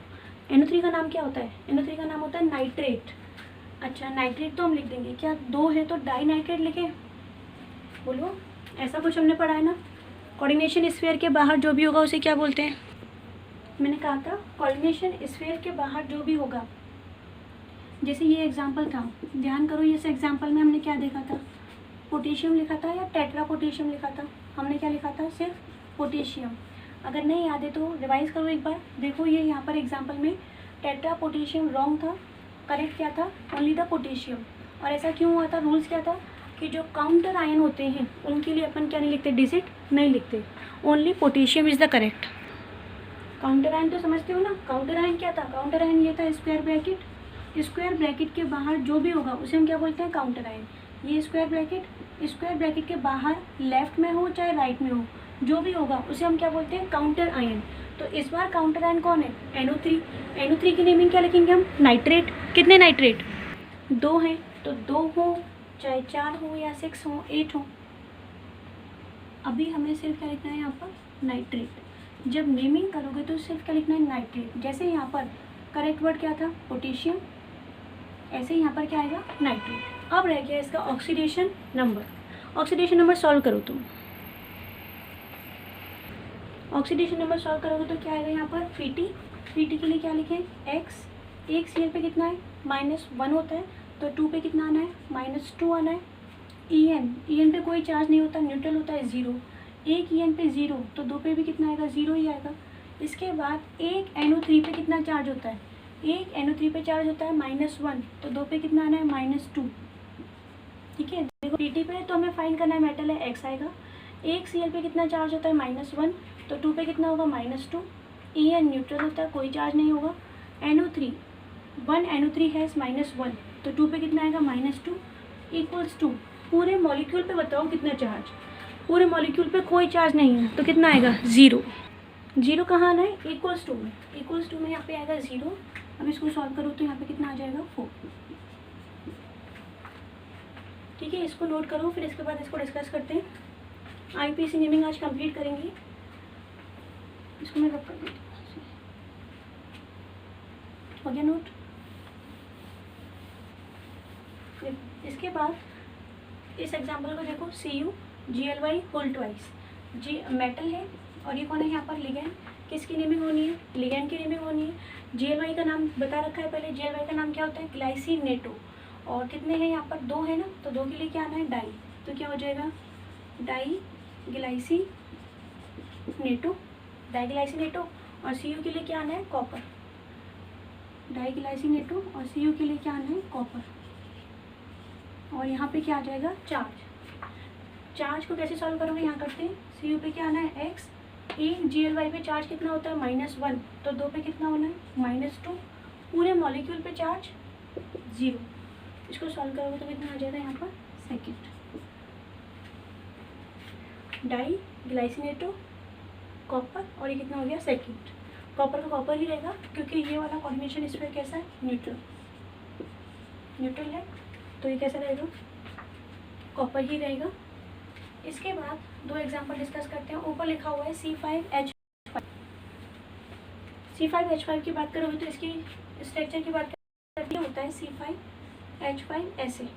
NO3 का नाम क्या होता है, NO3 का नाम होता है नाइट्रेट। अच्छा नाइट्रेट तो हम लिख देंगे, क्या 2 है तो डाई नाइट्रेट लिखें, बोलो ऐसा कुछ हमने पढ़ा है ना। कोऑर्डिनेशन स्फीयर के बाहर जो भी होगा उसे क्या बोलते हैं, मैंने कहा था कोऑर्डिनेशन स्फीयर के बाहर जो भी होगा, जैसे ये एग्जांपल था, ध्यान करो, इस एग्जांपल में हमने क्या देखा था, पोटेशियम लिखा था या टेट्रा पोटेशियम लिखा था, हमने क्या लिखा था सिर्फ पोटेशियम। अगर नहीं याद है तो रिवाइज करो एक बार, देखो ये यहाँ पर एग्जांपल में टेट्रा पोटेशियम रॉन्ग था, करेक्ट क्या था ओनली द पोटेशियम। और ऐसा क्यों हुआ था, रूल्स क्या था कि जो काउंटर आयन होते हैं उनके लिए अपन क्या नहीं लिखते, डिजिट नहीं लिखते, only potassium is the correct. Counter ion तो समझते हो ना, काउंटर आयन क्या था, काउंटर आयन ये था स्क्वायर ब्रैकेट स्क्वायर ब्रैकेट के बाहर जो भी होगा उसे हम क्या बोलते हैं, काउंटर आयन। ये स्क्वायर ब्रैकेट के बाहर लेफ्ट में हो चाहे राइट में हो, जो भी होगा उसे हम क्या बोलते हैं, काउंटर आयन। तो इस बार काउंटर आयन कौन है, NO3। NO3 की नेमिंग क्या लिखेंगे हम, नाइट्रेट। कितने नाइट्रेट, 2 हैं, तो 2 हो चाहे 4 हो या 6 हो 8 हो, अभी हमें सिर्फ क्या लिखना है यहाँ पर, नाइट्रेट। जब नेमिंग करोगे तो सिर्फ क्या लिखना है, नाइट्रेट। जैसे यहाँ पर करेक्ट वर्ड क्या था, पोटेशियम, ऐसे यहाँ पर क्या आएगा, नाइट्रेट। अब रह गया इसका oxidation number. Oxidation number solve करो तुम। ऑक्सीडेशन नंबर सॉल्व करोगे तो क्या आएगा यहाँ पर, Pt के लिए क्या लिखें, x। एक Cl पे कितना है, -1 होता है, तो 2 पे कितना आना है, -2 आना है। En पे कोई चार्ज नहीं होता, न्यूट्रल होता है 0। एक En पे 0, तो 2 पे भी कितना आएगा, 0 ही आएगा। इसके बाद एक NO3 पे कितना चार्ज होता है, एक NO3 पे चार्ज होता है -1, तो 2 पे कितना आना है, -2। ठीक है, देखो Pt पे तो हमें फाइंड करना है, मेटल है, x आएगा। एक Cl पे कितना चार्ज होता है, -1, तो 2 पे कितना होगा, -2। En न्यूट्रल होता है, कोई चार्ज नहीं होगा। NO3 1 NO3 है -1, तो 2 पे कितना आएगा, -2 इक्वल्स टू, पूरे मॉलिक्यूल पे बताओ कितना चार्ज, पूरे मॉलिक्यूल पे कोई चार्ज नहीं है, तो कितना आएगा, 0। 0 कहाँ आना है, इक्वल्स टू में, इक्वल्स टू में यहाँ पे आएगा 0। अब इसको सॉल्व करो तो यहाँ पे कितना आ जाएगा, 4। ठीक है, इसको नोट करो, फिर इसके बाद इसको डिस्कस करते हैं। IPC नेमिंग आज कंप्लीट करेंगे। इसको मैं रख कर देती हूँ, हो गया नोट। इसके बाद इस एग्जाम्पल को देखो, CuGly होल ट्वाइस, जी मेटल है और ये कौन है यहाँ पर, लिगेंड। किसकी नेमिंग होनी है, लिगेंड की नेमिंग होनी है। Gly का नाम बता रखा है पहले, Gly का नाम क्या होता है, ग्लाइसिनेटो। और कितने हैं यहाँ पर, 2 है ना, तो 2 के लिए क्या आना है, डाई, तो क्या हो जाएगा, डाईग्लाइसिनेटो, डाईग्लाइसिनेटो। और Cu के लिए क्या आना है, कॉपर, डाईग्लाइसिनेटो। और Cu के लिए क्या आना है, कॉपर। और यहाँ पे क्या आ जाएगा, चार्ज को कैसे सॉल्व करोगे, यहाँ करते हैं। Cu पे क्या आना है, x। एक Gly पे चार्ज कितना होता है, -1, तो 2 पे कितना होना है, -2। पूरे मॉलिक्यूल पे चार्ज 0। इसको सॉल्व करोगे तो कितना आ जाएगा यहाँ पर, सेकेंड। डाई ग्लाइसिनेटो, कॉपर, और ये कितना हो गया, सेकेंड। कॉपर का कॉपर ही रहेगा क्योंकि ये वाला कॉम्बिनेशन इस पर कैसा है, न्यूट्रल है, तो ये कैसा रहेगा, कॉपर ही रहेगा। इसके बाद 2 एग्जांपल डिस्कस करते हैं। ऊपर लिखा हुआ है C5H5। C5H5 की बात करोगे तो इसकी स्ट्रक्चर की बात करते होता है C5H5 ऐसे।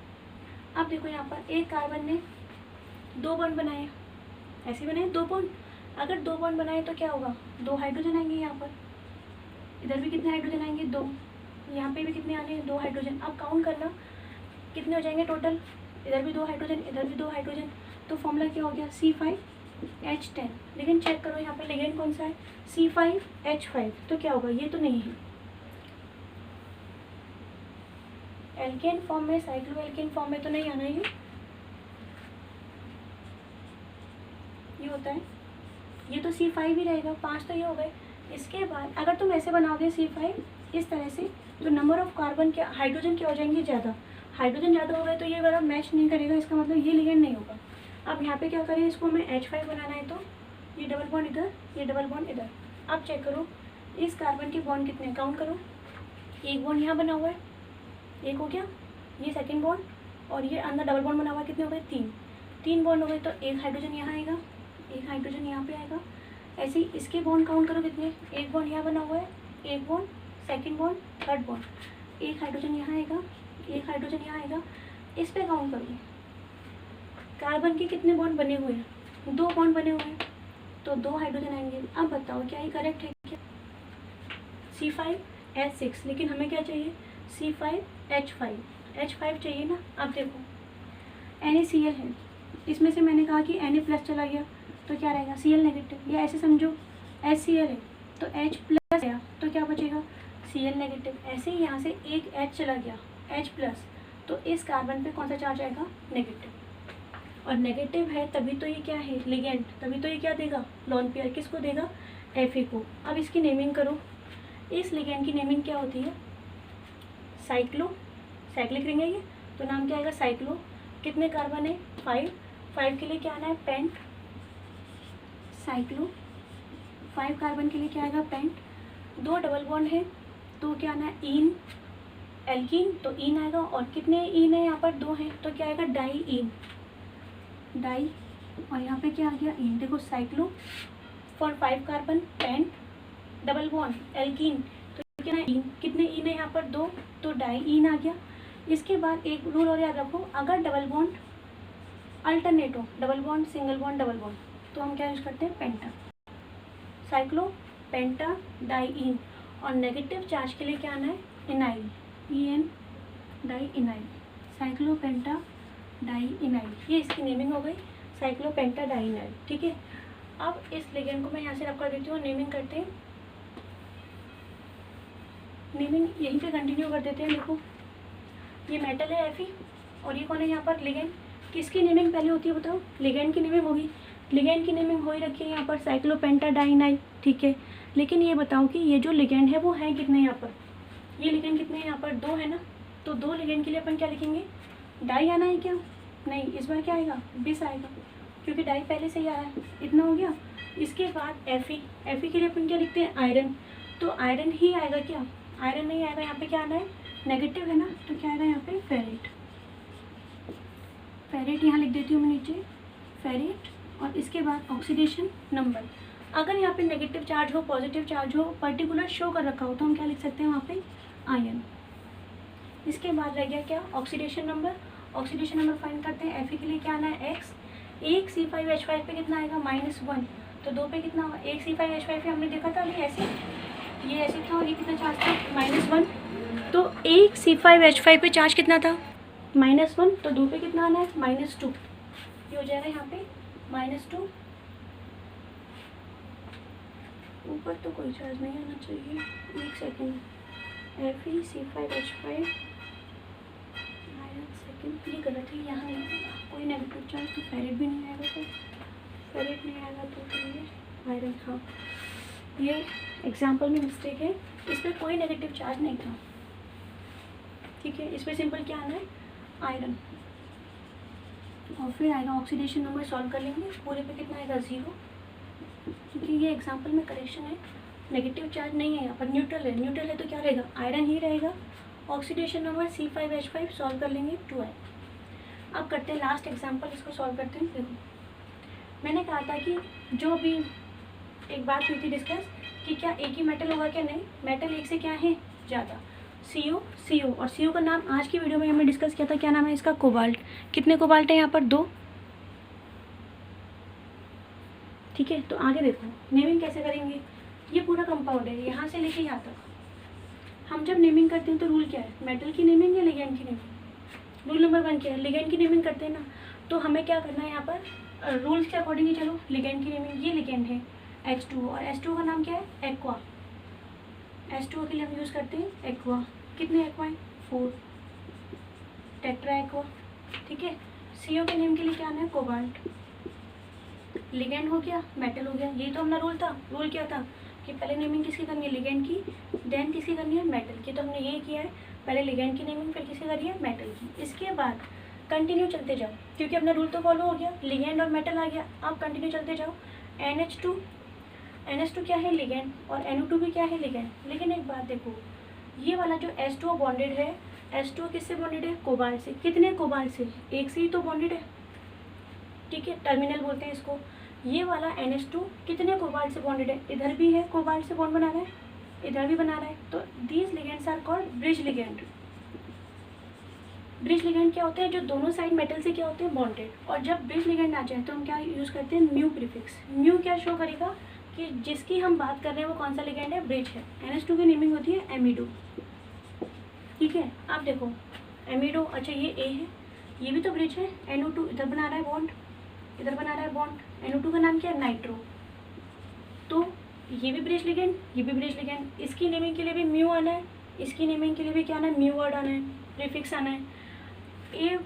अब देखो यहाँ पर एक कार्बन ने 2 बॉन्ड बनाए, ऐसे बनाए 2 बॉन्ड। अगर 2 बॉन्ड बनाए तो क्या होगा, 2 हाइड्रोजन आएंगे यहाँ पर। इधर भी कितने हाइड्रोजन आएंगे, 2। यहाँ पे भी कितने आने हैं, 2 हाइड्रोजन। अब काउंट करना कितने हो जाएंगे टोटल, इधर भी 2 हाइड्रोजन, इधर भी 2 हाइड्रोजन। तो फॉर्मूला क्या हो गया, C5H10। लेकिन चेक करो यहाँ पे लिगेंड कौन सा है, C5H5, तो क्या होगा, ये तो नहीं है। एल्केन फॉर्म में, साइक्लोएल्केन फॉर्म में तो नहीं आना ये होता है, ये तो C5 ही रहेगा। 5 तो ये हो गए। इसके बाद अगर तुम ऐसे बनाओगे C5 इस तरह से, तो नंबर ऑफ कार्बन क्या, हाइड्रोजन क्या हो जाएंगे, ज़्यादा। हाइड्रोजन ज़्यादा हो गए तो ये वाला मैच नहीं करेगा, इसका मतलब ये लिगेंड नहीं होगा। अब यहाँ पे क्या करें, इसको हमें H5 बनाना है, तो ये डबल बॉन्ड इधर, ये डबल बॉन्ड इधर। अब चेक करो इस कार्बन के बॉन्ड कितने, काउंट करो। एक बॉन्ड यहाँ बना हुआ है, एक हो गया, ये सेकेंड बॉन्ड, और ये अंदर डबल बॉन्ड बना हुआ है, कितने हो गए, 3 बॉन्ड हो गए। तो एक हाइड्रोजन यहाँ आएगा, एक हाइड्रोजन यहाँ पे आएगा। ऐसे ही इसके बॉन्ड काउंट करो कितने, एक बॉन्ड यहाँ बना हुआ है, एक bond, second bond, third bond, एक हाइड्रोजन यहाँ आएगा, एक हाइड्रोजन यहाँ आएगा। इस पे काउंट करो कार्बन के कितने बॉन्ड बने हुए हैं, 2 बॉन्ड बने हुए हैं, तो 2 हाइड्रोजन आएंगे। अब बताओ क्या ये करेक्ट है क्या, C5H6, लेकिन हमें क्या चाहिए, C5H5, H5 चाहिए ना। अब देखो NaCl है, इसमें से मैंने कहा कि Na+ चला गया तो क्या रहेगा, Cl नेगेटिव। या ऐसे समझो HCl है तो H+ गया तो क्या बचेगा, Cl नेगेटिव। ऐसे ही यहाँ से एक H चला गया, H+, तो इस कार्बन पे कौन सा चार्ज आएगा, नेगेटिव। और नेगेटिव है तभी तो ये क्या है, लिगेंड, तभी तो ये क्या देगा, लोन पेयर। किसको देगा, Fe को। अब इसकी नेमिंग करो। इस लिगेंड की नेमिंग क्या होती है, साइक्लिक रिंग है ये, तो नाम क्या आएगा साइक्लो। कितने कार्बन है 5, 5 के लिए क्या आना है पेंट, साइक्लो 5 कार्बन के लिए क्या आएगा पेंट। 2 डबल बॉन्ड है तो क्या आना है इन, एल्कीन तो इन आएगा, और कितने इन है यहाँ पर 2 हैं तो क्या आएगा डाई इन, डाई, और यहाँ पे क्या आ गया इन। देखो cyclo for 5 carbon pent double bond alkene तो क्या है इन, कितने इन है यहाँ पर 2 तो डाई इन आ गया। इसके बाद एक रूल और याद रखो, अगर डबल बॉन्ड अल्टरनेट हो, double bond single bond double bond, तो हम क्या यूज करते हैं पेंटा, साइक्लो पेंटा डाई इन। और नेगेटिव चार्ज के लिए क्या आना है इनाइल, EN डाई इनाइल, साइक्लो पेंटा डाई इनाइल, ये इसकी नेमिंग हो गई साइक्लो पेंटा डाई इनाइल। ठीक है, अब इस लिगेंड को मैं यहाँ से रब कर देती हूँ, नेमिंग करते हैं, नेमिंग यहीं पे कंटिन्यू कर देते हैं। देखो ये मेटल है Fe और ये कौन है यहाँ पर लिगेंड, किसकी नेमिंग पहले होती है बताओ, लिगेंड की नेमिंग होगी, लिगेंड की नेमिंग हो ही रखी है यहाँ पर साइक्लो पेंटा डाई इनाइल। ठीक है, लेकिन ये बताओ कि ये जो लिगेंड है वो है कितने यहाँ पर, ये लिगेंड कितने हैं यहाँ पर 2 है ना, तो 2 लिगेंड के लिए अपन क्या लिखेंगे डाई आना है क्या, नहीं इस बार क्या आएगा बिस आएगा, क्योंकि डाई पहले से ही आया है, इतना हो गया। इसके बाद Fe के लिए अपन क्या लिखते हैं आयरन, तो आयरन ही आएगा क्या, आयरन नहीं आएगा, यहाँ पे क्या आना है नेगेटिव है ना, तो क्या आएगा यहाँ पे फेरेट, फेरेट यहाँ लिख देती हूँ मैं नीचे फेरेट। और इसके बाद ऑक्सीडेशन नंबर, अगर यहाँ पे नेगेटिव चार्ज हो पॉजिटिव चार्ज हो पर्टिकुलर शो कर रखा हो तो हम क्या लिख सकते हैं वहाँ पे आयन। इसके बाद रह गया क्या oxidation number, oxidation number find करते हैं। Fe के लिए क्या आना है x, एक C5H5 पे कितना आएगा -1, तो 2 पे कितना होगा, एक C5H5 पे हमने देखा था अभी ऐसे, ये ऐसे था और ये कितना चार्ज था -1, तो एक C5H5 पे चार्ज कितना था -1, तो 2 पे कितना आना है -2, ये हो जाएगा यहाँ पे -2, ऊपर तो कोई चार्ज नहीं आना चाहिए, एक सेकेंड, FeC5H5 सेकेंड, ये गलत है, यहाँ नहीं आएगा कोई नेगेटिव चार्ज, तो फेरेट भी नहीं आएगा, तो फेरेट नहीं आएगा तो ये आयरन, हाँ ये एग्जाम्पल में मिस्टेक है, इस पर कोई नेगेटिव चार्ज नहीं था। ठीक है, इस पर सिंपल क्या आना है आयरन, और फिर आएगा ऑक्सीडेशन नंबर सॉल्व कर लेंगे, पूरे पे कितना आएगा 0, क्योंकि ये एग्जाम्पल में करेक्शन है, नेगेटिव चार्ज नहीं है यहाँ पर, न्यूट्रल है, न्यूट्रल है तो क्या रहेगा आयरन ही रहेगा। ऑक्सीडेशन नंबर C5H5 सॉल्व कर लेंगे 2 है। अब करते हैं लास्ट एग्जाम्पल, इसको सॉल्व करते हैं। देखो मैंने कहा था कि जो भी एक बात हुई थी डिस्कस कि क्या एक ही मेटल होगा क्या, नहीं, मेटल एक से क्या है ज़्यादा, CO और CO का नाम आज की वीडियो में हमने डिस्कस किया था, क्या नाम है इसका कोबाल्ट, कितने कोबाल्ट है यहाँ पर 2। ठीक है, तो आगे देखो नेमिंग कैसे करेंगे, ये पूरा कंपाउंड है यहाँ से लेके यहाँ तक, हम जब नेमिंग करते हैं तो रूल क्या है, मेटल की नेमिंग या लिगेंड की नेमिंग, रूल नंबर 1 क्या है, लिगेंड की नेमिंग करते हैं ना, तो हमें क्या करना है यहाँ पर रूल्स के अकॉर्डिंग ही चलो, लिगेंड की नेमिंग, ये लिगेंड है H2O और H2O का नाम क्या है एक्वा, H2O के लिए हम यूज़ करते हैं एक्वा, कितने एक्वा है 4, टेट्रा एक्वा। ठीक है, CO के नेम के लिए क्या आना है कोबाल्ट, लिगेंड हो गया मेटल हो गया, ये तो अपना रूल था, रूल क्या था कि पहले नेमिंग किसकी करनी है लिगेंड की, देन किसकी करनी है मेटल की, तो हमने ये किया है पहले लिगेंड की नेमिंग फिर किसकी करी है मेटल की। इसके बाद कंटिन्यू चलते जाओ क्योंकि अपना रूल तो फॉलो हो गया, लिगेंड और मेटल आ गया, अब कंटिन्यू चलते जाओ। NH2 क्या है लिगेंड और NO2 भी क्या है लिगेंड, लेकिन एक बात देखो ये वाला जो H2O बॉन्डेड है, H2O किससे बॉन्डेड है कोबाल्ट से, कितने कोबाल्ट से, एक से ही तो बॉन्डेड है। ठीक है, टर्मिनल बोलते हैं इसको। ये वाला NH2 कितने कोबाल्ट से बॉन्डेड है, इधर भी है कोबाल्ट से बॉन्ड बना रहा है, इधर भी बना रहा है, तो these ligands are called bridge ligand. Bridge ligand क्या होते हैं, जो दोनों साइड मेटल से क्या होते हैं बॉन्डेड, और जब ब्रिज लिगेंड आ जाए तो हम क्या यूज़ करते हैं म्यू प्रीफिक्स। म्यू क्या शो करेगा कि जिसकी हम बात कर रहे हैं वो कौन सा लिगेंड है, ब्रिज है। NH2 की नेमिंग होती है एमिडो। ठीक है, आप देखो एमिडो, अच्छा ये A है, ये भी तो ब्रिज है, NO2 इधर बना रहा है बॉन्ड, इधर बना रहा है बॉन्ड, NO2 का नाम क्या है नाइट्रो, तो ये भी ब्रिज लिगेंड, ये भी ब्रिज लिगेंड। इसकी नेमिंग के लिए भी म्यू आना है, इसकी नेमिंग के लिए भी क्या आना है म्यू वर्ड आना है, प्रीफिक्स आना है। ये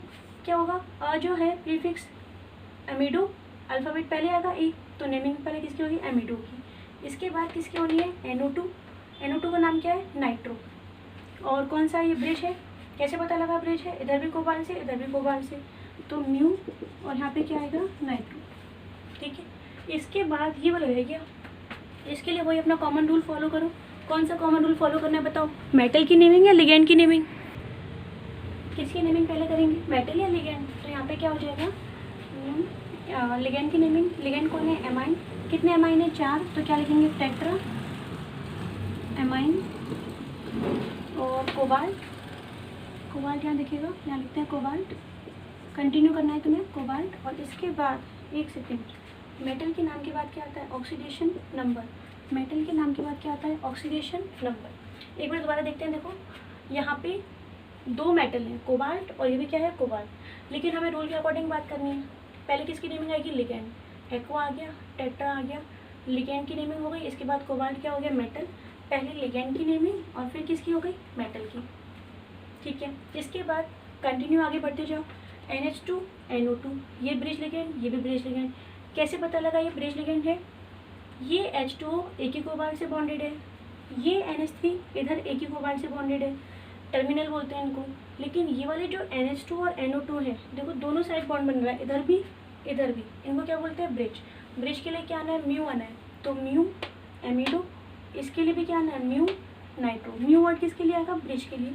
क्या होगा जो है प्रीफिक्स एमिडो, अल्फ़ाबेट पहले आएगा E, तो नेमिंग पहले किसकी होगी एमिडो की। इसके बाद किसकी होनी है NO2, NO2 का नाम क्या है नाइट्रो, और कौन सा ये ब्रिज है, कैसे पता लगा ब्रिज है, इधर भी कोबाल्ट से इधर भी कोबाल्ट से, तो म्यू और यहाँ पे क्या आएगा नाइट्रो। ठीक है, इसके बाद ये वाला रह गया, इसके लिए वही अपना कॉमन रूल फॉलो करो। कौन सा कॉमन रूल फॉलो करना है बताओ, मेटल की नेमिंग या लिगेंड की नेमिंग, किसकी नेमिंग पहले करेंगे, मेटल या लिगेंड। तो यहाँ पे क्या हो जाएगा, लिगेंड की नेमिंग, लिगेंड कौन है, एमाइन, कितने एमाइन है 4, तो क्या लिखेंगे टेट्रा एमाइन। और कोबाल्ट, कोबाल्ट यहाँ देखिएगा, यहाँ लिखते हैं कोबाल्ट, कंटिन्यू करना है तुम्हें कोबाल्ट। और इसके बाद एक सेकेंड, मेटल के नाम के बाद क्या आता है, ऑक्सीडेशन नंबर, मेटल के नाम के बाद क्या आता है, ऑक्सीडेशन नंबर। एक बार दोबारा देखते हैं, देखो यहाँ पे 2 मेटल हैं, कोबाल्ट और ये भी क्या है कोबाल्ट, लेकिन हमें रूल के अकॉर्डिंग बात करनी है। पहले किसकी नेमिंग आएगी, लिगेंड, एक्वा आ गया, टेट्रा आ गया, लिगेंड की नेमिंग हो गई। इसके बाद कोबाल्ट क्या हो गया, मेटल, पहले लिगेंड की नेमिंग और फिर किसकी हो गई, मेटल की। ठीक है, इसके बाद कंटिन्यू आगे बढ़ते जाओ, NH2 NO2, ये ब्रिज लिगेंड, ये भी ब्रिज लिगेंड। कैसे पता लगा ये ब्रिज लिगेंड है, ये H2O एक ही कोबाल्ट से बॉन्डेड है, ये NH3 इधर एक ही कोबाल्ट से बॉन्डेड है, टर्मिनल बोलते हैं इनको। लेकिन ये वाले जो NH2 और NO2 है, देखो दोनों साइड बॉन्ड बन रहा है, इधर भी इधर भी, इनको क्या बोलते हैं, ब्रिज। ब्रिज के लिए क्या आना है, म्यू आना है, तो म्यू एमिडो, इसके लिए भी क्या आना है, म्यू नाइट्रो। म्यू वर्ड किसके लिए आएगा, ब्रिज के लिए।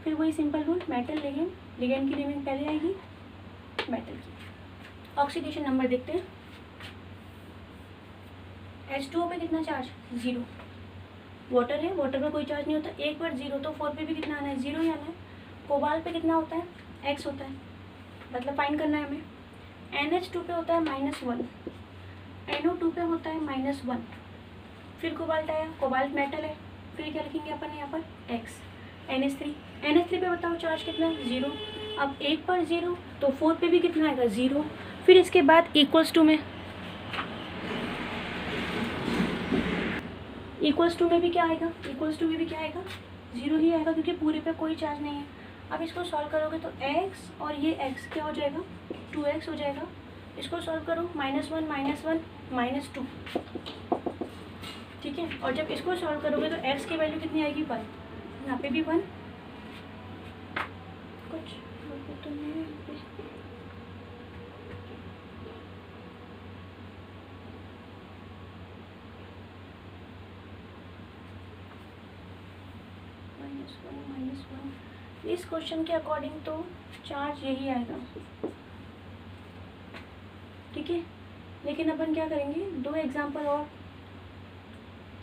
फिर वही simple rule, metal ligand, ligand की नेमिंग पहले आएगी मेटल की। ऑक्सीडेशन नंबर देखते हैं, H2O पे कितना चार्ज, 0, वाटर है, वाटर में कोई चार्ज नहीं होता, एक बार 0 तो 4 पे भी कितना आना है, 0 ही आना है। कोबाल्ट पे कितना होता है, X होता है, मतलब फाइंड करना है हमें। NH2 पे होता है -1, NO2 पे होता है -1, फिर कोबाल्ट आया, कोबाल्ट मेटल है, फिर क्या लिखेंगे अपन यहाँ पर X। NH3 पे बताओ चार्ज कितना है, 0, अब एक पर 0 तो 4 पे भी कितना आएगा, 0। फिर इसके बाद इक्वल्स टू में भी क्या आएगा, इक्वल्स टू में भी क्या आएगा, 0 ही आएगा, क्योंकि पूरे पे कोई चार्ज नहीं है। अब इसको सॉल्व करोगे तो x और ये x क्या हो जाएगा, 2x हो जाएगा। इसको सॉल्व करो, -1 -2, ठीक है। और जब इसको सॉल्व करोगे तो x की वैल्यू कितनी आएगी, 1, यहाँ पे भी 1, कुछ तो नहीं है यहाँ पे। -1 इस क्वेश्चन के अकॉर्डिंग तो चार्ज यही आएगा, ठीक है। लेकिन अपन क्या करेंगे, 2 एग्जाम्पल और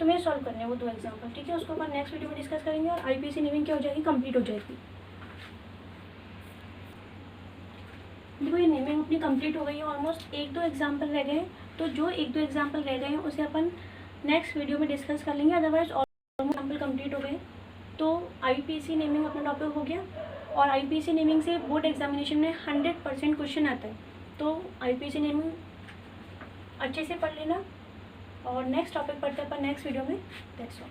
तुम्हें सॉल्व करने हैं, वो 2 एग्जाम्पल, ठीक है। उसको अपन नेक्स्ट वीडियो में डिस्कस करेंगे और आईपीसी नेमिंग क्या हो जाएगी, कंप्लीट हो जाएगी। देखो ये नेमिंग अपनी कंप्लीट हो गई है, ऑलमोस्ट 1-2 एग्जाम्पल रह गए हैं, तो जो 1-2 एग्जाम्पल रह गए हैं उसे अपन नेक्स्ट वीडियो में डिस्कस कर लेंगे। अदरवाइज ऑलमोस्ट एग्जाम्पल कंप्लीट हो गए। तो आईपीसी नेमिंग अपना टॉपिक हो गया, और आईपीसी नेमिंग से बोर्ड एग्जामिनेशन में 100% क्वेश्चन आता है। तो आईपीसी नेमिंग अच्छे से पढ़ लेना, और नेक्स्ट टॉपिक पढ़ते हैं अपन नेक्स्ट वीडियो में। That's all.